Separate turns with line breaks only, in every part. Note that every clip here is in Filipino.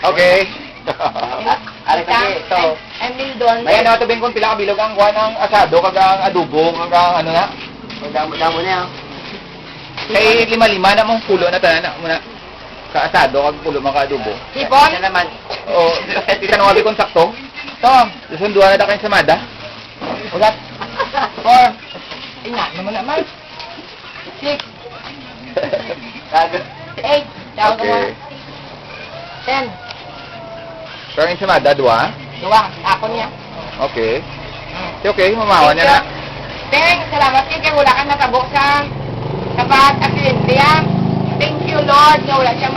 Okay.
Ari kasi, ito.
Emil doon.
May ano tubing kung pila kabilog ang kuha ng asado, kagang adobo, kagang ano na.
Damo-damo na yan.
Kay lima-lima na mong pulo na tanan na muna. Kaasado, kag pulo mga adobo.
Sipon?
Yan naman.
Oo, itanong kung sakto. Tom, susunduan na kayo sa Mada. Ulat. 4.
Ina, naman. 6.
Kago.
8. Tawag ka mo.
Okay.
10.
Pero yung sa Mada, 2.
Duwa. Ako niya.
Okay. Okay, mamawa niya na.
Teng, salamat kayo. Wala ka natabo sa tapat at India. Thank you, Lord. Na wala siya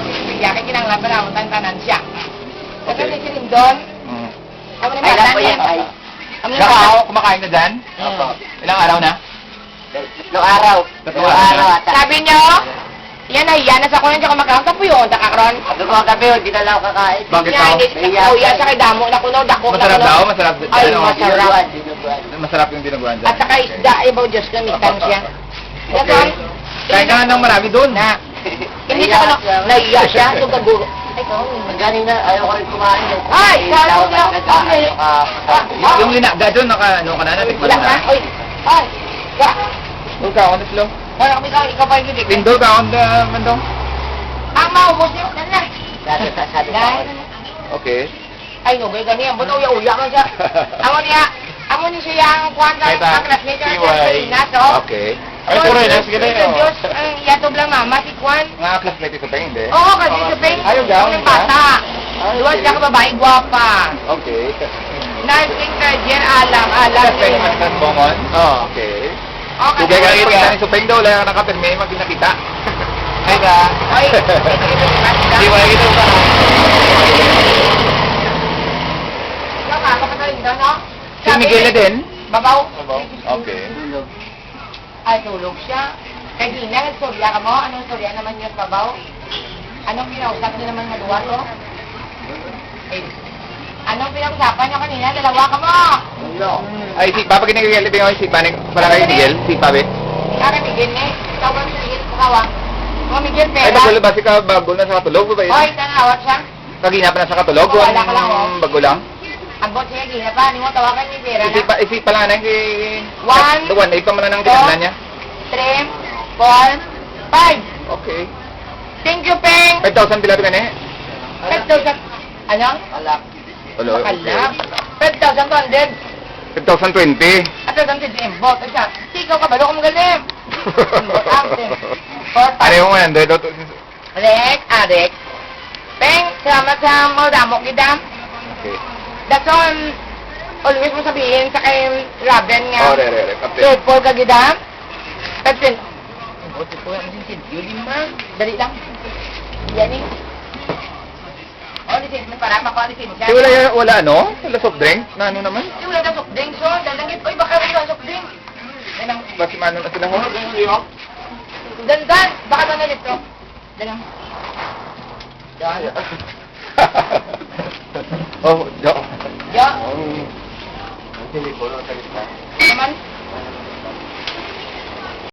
sisibilya. Kaya kinanglan pa naman tantanan siya. Kasi
Okay.
si Lindon,
Mm.
ako na
Ay, lang po yan. Ay.
Nakaw, kumakain na dyan?
Opo.
Ilang araw na?
3 araw. 3 araw ata.
Sabi niyo, yan na, yan. Nasa ko lang siya kumakain. Kapo yun, nakakaroon.
Doon ko gabi, hindi na lang ako kakain.
Bakit
Yan,
daw?
hindi siya kuya sa kay damo na kuno, dako na
Masarap
kuno.
daw? Masarap.
Ay,
Ano?
masarap.
Dinuguan.
Masarap yung dinuguan
At
dyan.
saka isda, ibaw Diyos, gamitan siya.
Okay.
Ganon.
Kain ka nga ng marami doon.
Na, hindi ka naiya siya, so kaguro. Ay,
Galing na, ayaw ko rin kumain.
Ay, sabi niyo,
Yung linaga doon, ano ka na, natikman
wala
na.
ka, oy, ay, ya,
Doon ka, on the slow.
wala kami ikaw pa yung gilig.
Lindol ka, on the mandong.
Ang maubos niyo, na.
Sabi ko.
Dahil,
Okay.
ay, no, gaya ganyan, buto uya man siya. Amo niya siya ang kwan ng
Kahit
classmate niya
PY.
sa Inato.
Okay. Ay, puro yun. Sige na yun.
Diyos, ang yatob lang mama, si Kwan.
Nga classmate ito pa hindi.
Oo, kasi sa Peng,
Ayaw daw,
ng bata. Luwas siya ka babae, gwapa.
Okay.
Nursing third year, alam.
Classmate naman sa Bongon? Oo. Okay.
Okay.
Kaya ka nakikita ni Supeng daw, wala ka nakapirme, magpinakita. Ay ka.
Oy,
Di ba nakikita mo ba?
nakakapataling daw, no?
Si Miguel na din?
Babaw.
Okay.
Ay, tulog siya. Kagina, nagsorya ka mo? Anong sorya naman yung babaw? Anong pinausap niyo naman maluwa to? Eh, anong pinag-usapan niyo kanina? Dalawa ka mo!
Ay, si Papa kinagigil, ito yung si Panik, para kay Miguel, si Pabe.
Kaya Miguel eh. Tawag si Miguel sa kawa. Mga Miguel,
Ay,
pera.
bago ba si ka bago na sa katulog ba yun?
Oy, tanawat siya.
Kagina pa na sa katulog?
Oo, wala ka lang, oh.
Bago lang?
Agbot siya, gina pa. Hindi mo tawagan ni pera na.
Isi pala na si...
One.
Duwan, ikaw man na ng tinagnan niya.
3, 4, 5.
Okay.
Thank you, Peng.
5,000 pila ito gani?
5,000. Ano?
Alak.
Wala.
Makalap. 5,200.
5,020.
At 2,000 bot. At siya, ikaw ka ba? Loko mo galim.
Ano yung 100?
Arek, Arek. Peng, salamat sa mga damo kita.
Okay.
That's all. Always mo sabihin sa kay Raven nga.
Oh, re. Kapit.
Third floor ka gida. Kapit. Buti po yung sinsidyo, di ma. Dali lang. Yan eh. Oh, lisin mo para makualisin siya.
Si wala ano? Wala soft drink? Na ano naman?
Di wala na soft drink, so. Dalangit. Uy, baka wala soft drink. Dalang.
Basi mano na sila ho?
Dan. Baka na nalito. Dalang.
Oh, Jo.
Ya.
Hindi ko lang salita.
Naman.